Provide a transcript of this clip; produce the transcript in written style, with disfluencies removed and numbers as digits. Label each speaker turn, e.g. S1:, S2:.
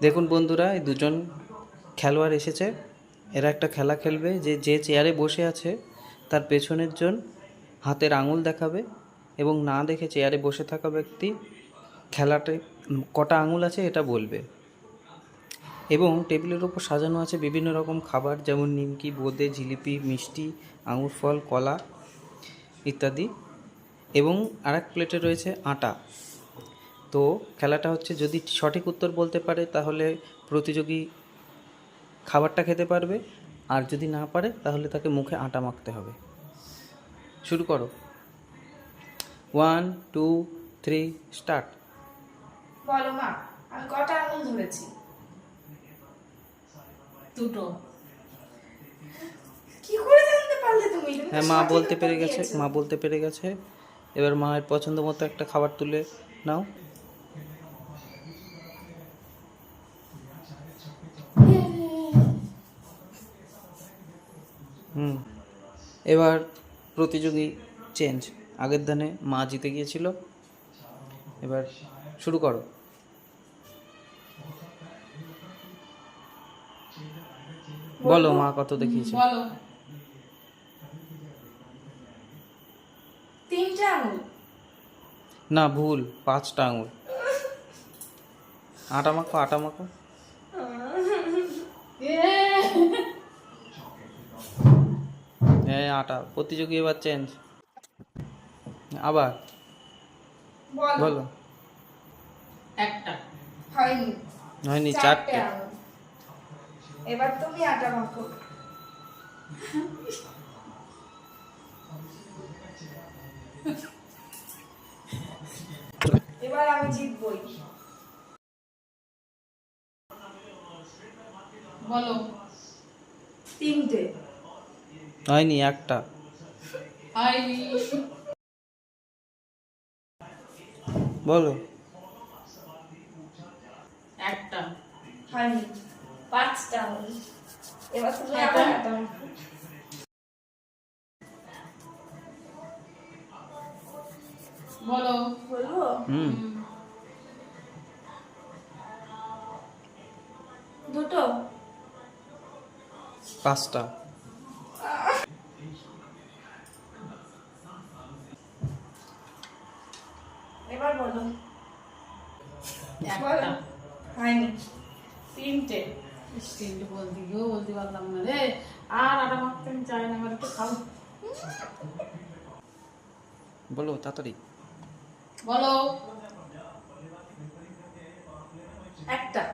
S1: দেখুন বন্ধুরা, এই দুজন খেলোয়াড় এসেছে। এরা একটা খেলা খেলবে, যে যে চেয়ারে বসে আছে তার পেছনের জন হাতের আঙুল দেখাবে এবং না দেখে চেয়ারে বসে থাকা ব্যক্তি খেলাতে কটা আঙুল আছে এটা বলবে। এবং টেবিলের ওপর সাজানো আছে বিভিন্ন রকম খাবার, যেমন নিমকি, বোঁদে, জিলিপি, মিষ্টি, আঙুর ফল, কলা ইত্যাদি। এবং আরেক প্লেটে রয়েছে আটা। তো খেলাটা হচ্ছে, যদি সঠিক উত্তর বলতে পারে তাহলে প্রতিযোগী খাবারটা খেতে পারবে, আর যদি না পারে তাহলে তাকে মুখে আটা মাখতে হবে। শুরু করো। 1 2 3 স্টার্ট।
S2: বলো মা, আমি কটা আঙুল ধরেছি?
S3: দুটো।
S2: কি করে জানতে পারলে তুমি? তুমি তো
S1: হ্যাঁ, মা
S2: সঠিক
S1: বলতে
S2: উত্তর
S1: পেরে গেছে,
S2: দিয়েছো।
S1: মা বলতে পেরে গেছে। এবার মায়ের পছন্দ মতো একটা খাবার তুলে নাও। এবার প্রতিযোগী চেঞ্জ। আগের দানে মা জিতে গিয়েছিল। এবার শুরু করো। বলো মা কত দেখিয়েছে।
S3: বলো।
S2: 3টে আঙুল।
S1: না, ভুল, 5টা আঙুল। আটা মাখো, আটা মাখো। হ্যাঁ, আটা। প্রতিযোগী এবার চেঞ্জ। আবার
S2: বলো।
S1: বলো।
S3: একটা।
S2: হয়নি।
S1: হয়নি,
S2: 4টে
S1: 4টে।
S2: আঙুল। এবার তুমি আটা মাখো। এবার আমি জিতবই।
S3: বলো।
S2: 3টে।
S1: হয়নি, একটা।
S3: হয়নি।
S1: বলো।
S3: একটা।
S2: হয়নি। 5টা আঙুল। এবার তুমি
S3: আটা।
S2: আবার আটা মাখো।
S3: বলো।
S2: বলবো?
S1: হুম।
S2: 2টো।
S1: 5টা।
S2: এবার বলো।
S3: একটা।
S2: হয়নি। 3টে।
S3: তিনটে বলতে গিয়েও বলতে পারলাম না রে। আর আটা মাখতে আমি চাই না, আমার একটু খাবো।
S1: বলো তাড়াতাড়ি।
S3: বলো।
S2: একটা।